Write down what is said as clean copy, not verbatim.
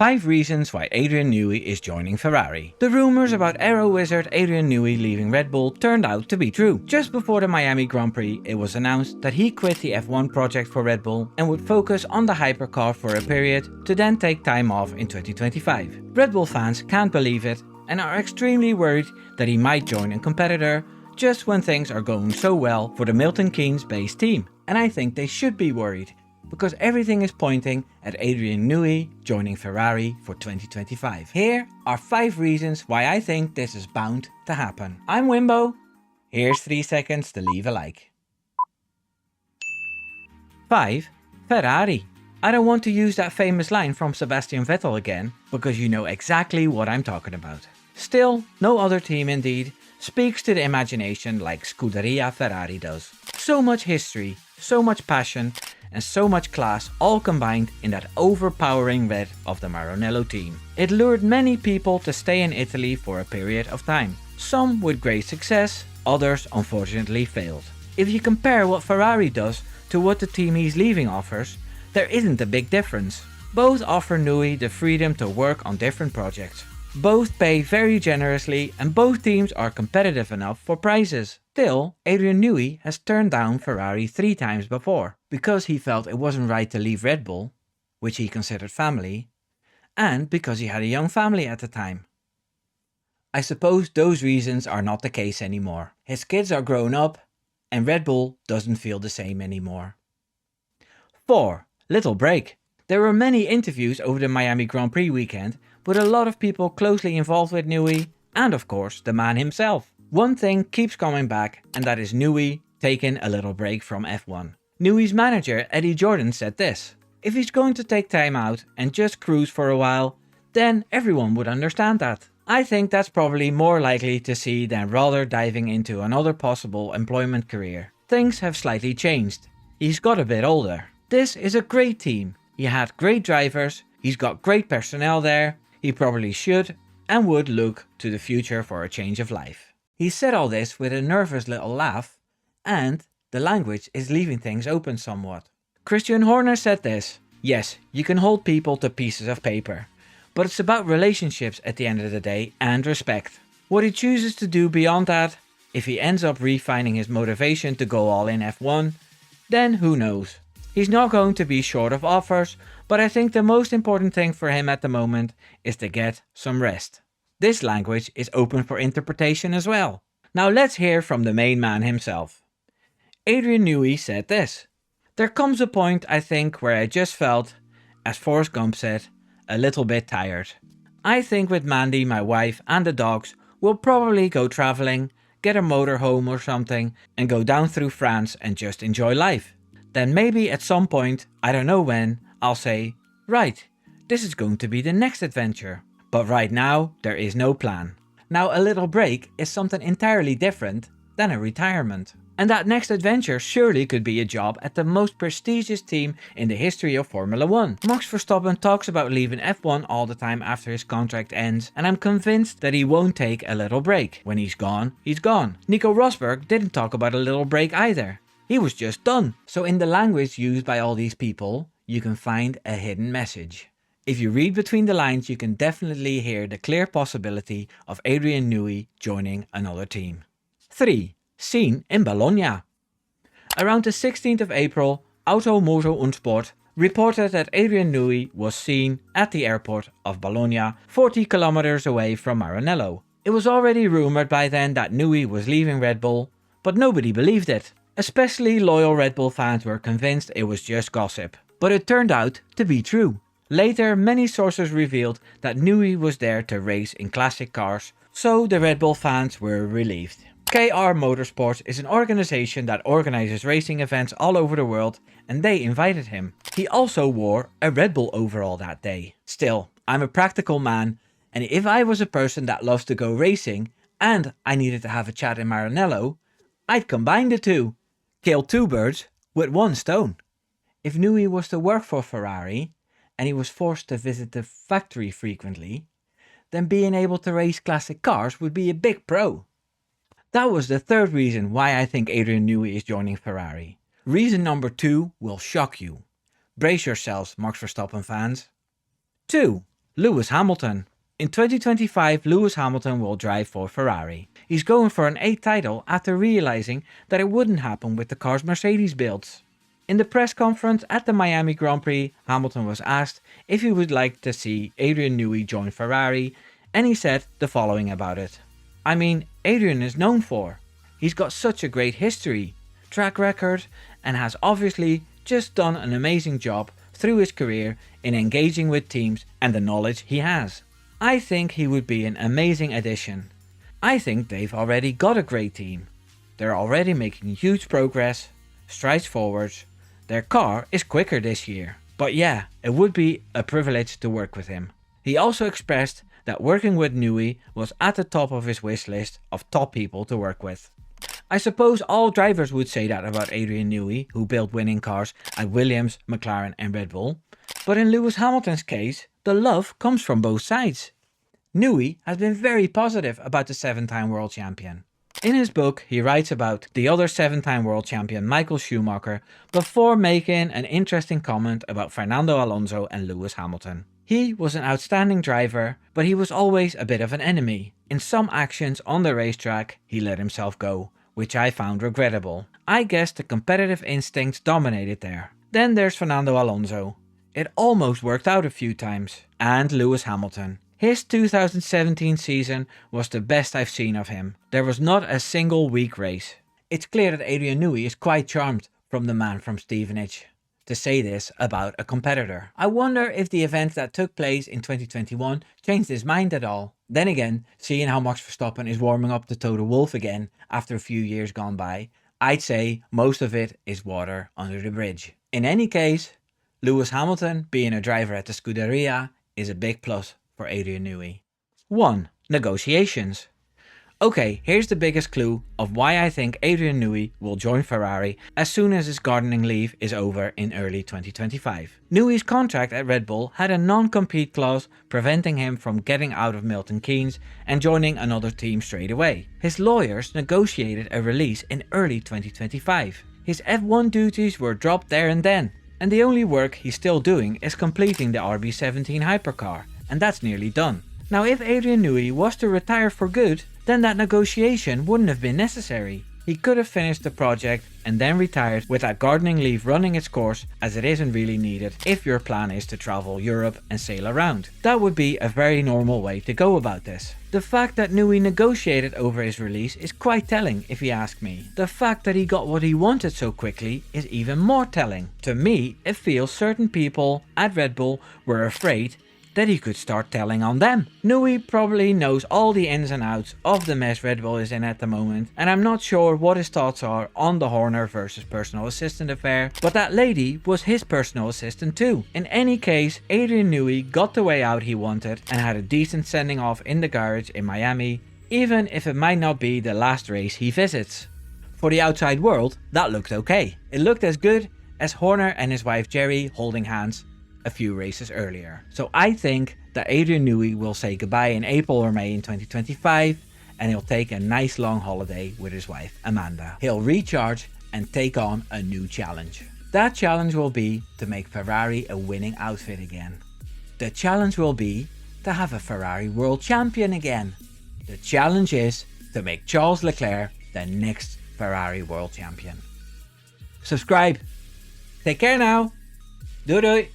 5 reasons why Adrian Newey is joining Ferrari. The rumors about aero wizard Adrian Newey leaving Red Bull turned out to be true. Just before the Miami Grand Prix, it was announced that he quit the F1 project for Red Bull and would focus on the hypercar for a period to then take time off in 2025. Red Bull fans can't believe it and are extremely worried that he might join a competitor just when things are going so well for the Milton Keynes based team. And I think they should be worried, because everything is pointing at Adrian Newey joining Ferrari for 2025. Here are 5 reasons why I think this is bound to happen. I'm Wimbo. Here's 3 seconds to leave a like. 5. Ferrari. I don't want to use that famous line from Sebastian Vettel again, because you know exactly what I'm talking about. Still, no other team indeed speaks to the imagination like Scuderia Ferrari does. So much history, so much passion, and so much class all combined in that overpowering red of the Maranello team. It lured many people to stay in Italy for a period of time. Some with great success, others unfortunately failed. If you compare what Ferrari does to what the team he's leaving offers, there isn't a big difference. Both offer Newey the freedom to work on different projects. Both pay very generously and both teams are competitive enough for prizes. Still, Adrian Newey has turned down Ferrari 3 times before, because he felt it wasn't right to leave Red Bull, which he considered family, and because he had a young family at the time. I suppose those reasons are not the case anymore. His kids are grown up, and Red Bull doesn't feel the same anymore. 4. Little break. There were many interviews over the Miami Grand Prix weekend with a lot of people closely involved with Newey, and of course the man himself. One thing keeps coming back, and that is Newey taking a little break from F1. Newey's manager Eddie Jordan said this: if he's going to take time out and just cruise for a while, then everyone would understand that. I think that's probably more likely to see than rather diving into another possible employment career. Things have slightly changed. He's got a bit older. This is a great team. He had great drivers, he's got great personnel there, he probably should and would look to the future for a change of life. He said all this with a nervous little laugh, and the language is leaving things open somewhat. Christian Horner said this: yes, you can hold people to pieces of paper, but it's about relationships at the end of the day and respect. What he chooses to do beyond that, if he ends up refining his motivation to go all in F1, then who knows. He's not going to be short of offers, but I think the most important thing for him at the moment is to get some rest. This language is open for interpretation as well. Now let's hear from the main man himself. Adrian Newey said this: there comes a point, I think, where I just felt, as Forrest Gump said, a little bit tired. I think with Mandy, my wife, and the dogs, we'll probably go traveling, get a motorhome or something, and go down through France and just enjoy life. Then maybe at some point, I don't know when, I'll say, right, this is going to be the next adventure. But right now, there is no plan. Now a little break is something entirely different than a retirement. And that next adventure surely could be a job at the most prestigious team in the history of Formula 1. Max Verstappen talks about leaving F1 all the time after his contract ends, and I'm convinced that he won't take a little break. When he's gone, he's gone. Nico Rosberg didn't talk about a little break either. He was just done. So in the language used by all these people, you can find a hidden message. If you read between the lines, you can definitely hear the clear possibility of Adrian Newey joining another team. 3. Seen in Bologna. Around the 16th of April, Auto Moto und Sport reported that Adrian Newey was seen at the airport of Bologna, 40 kilometers away from Maranello. It was already rumored by then that Newey was leaving Red Bull, but nobody believed it. Especially loyal Red Bull fans were convinced it was just gossip. But it turned out to be true. Later, many sources revealed that Newey was there to race in classic cars, so the Red Bull fans were relieved. KR Motorsports is an organization that organizes racing events all over the world, and they invited him. He also wore a Red Bull overall that day. Still, I'm a practical man, and if I was a person that loves to go racing and I needed to have a chat in Maranello, I'd combine the two. Kill 2 birds with 1 stone. If Newey was to work for Ferrari, and he was forced to visit the factory frequently, then being able to race classic cars would be a big pro. That was the 3rd reason why I think Adrian Newey is joining Ferrari. Reason number 2 will shock you. Brace yourselves, Max Verstappen fans. 2. Lewis Hamilton. In 2025, Lewis Hamilton will drive for Ferrari. He's going for an 8th title after realizing that it wouldn't happen with the cars Mercedes builds. In the press conference at the Miami Grand Prix, Hamilton was asked if he would like to see Adrian Newey join Ferrari, and he said the following about it. I mean, Adrian is known for. He's got such a great history, track record, and has obviously just done an amazing job through his career in engaging with teams and the knowledge he has. I think he would be an amazing addition. I think they've already got a great team. They're already making huge progress, strides forwards. Their car is quicker this year. But yeah, it would be a privilege to work with him. He also expressed that working with Newey was at the top of his wish list of top people to work with. I suppose all drivers would say that about Adrian Newey, who built winning cars at Williams, McLaren and Red Bull. But in Lewis Hamilton's case, the love comes from both sides. Newey has been very positive about the 7-time world champion. In his book, he writes about the other 7-time world champion Michael Schumacher before making an interesting comment about Fernando Alonso and Lewis Hamilton. He was an outstanding driver, but he was always a bit of an enemy. In some actions on the racetrack, he let himself go, which I found regrettable. I guess the competitive instincts dominated there. Then there's Fernando Alonso. It almost worked out a few times. And Lewis Hamilton. His 2017 season was the best I've seen of him. There was not a single weak race. It's clear that Adrian Newey is quite charmed from the man from Stevenage to say this about a competitor. I wonder if the event that took place in 2021 changed his mind at all. Then again, seeing how Max Verstappen is warming up the Total Wolf again after a few years gone by, I'd say most of it is water under the bridge. In any case, Lewis Hamilton being a driver at the Scuderia is a big plus for Adrian Newey. 1. Negotiations. Okay, here's the biggest clue of why I think Adrian Newey will join Ferrari as soon as his gardening leave is over in early 2025. Newey's contract at Red Bull had a non-compete clause preventing him from getting out of Milton Keynes and joining another team straight away. His lawyers negotiated a release in early 2025. His F1 duties were dropped there and then, and the only work he's still doing is completing the RB17 hypercar, and that's nearly done. Now if Adrian Newey was to retire for good, then that negotiation wouldn't have been necessary. He could have finished the project and then retired with that gardening leave running its course, as it isn't really needed if your plan is to travel Europe and sail around. That would be a very normal way to go about this. The fact that Newey negotiated over his release is quite telling if you ask me. The fact that he got what he wanted so quickly is even more telling. To me, it feels certain people at Red Bull were afraid that he could start telling on them. Newey probably knows all the ins and outs of the mess Red Bull is in at the moment, and I'm not sure what his thoughts are on the Horner versus personal assistant affair, but that lady was his personal assistant too. In any case, Adrian Newey got the way out he wanted and had a decent sending off in the garage in Miami, even if it might not be the last race he visits. For the outside world, that looked okay. It looked as good as Horner and his wife Jerry holding hands a few races earlier. So I think that Adrian Newey will say goodbye in April or May in 2025, and he'll take a nice long holiday with his wife Amanda. He'll recharge and take on a new challenge. That challenge will be to make Ferrari a winning outfit again. The challenge will be to have a Ferrari world champion again. The challenge is to make Charles Leclerc the next Ferrari world champion. Subscribe. Take care now. Doei doei.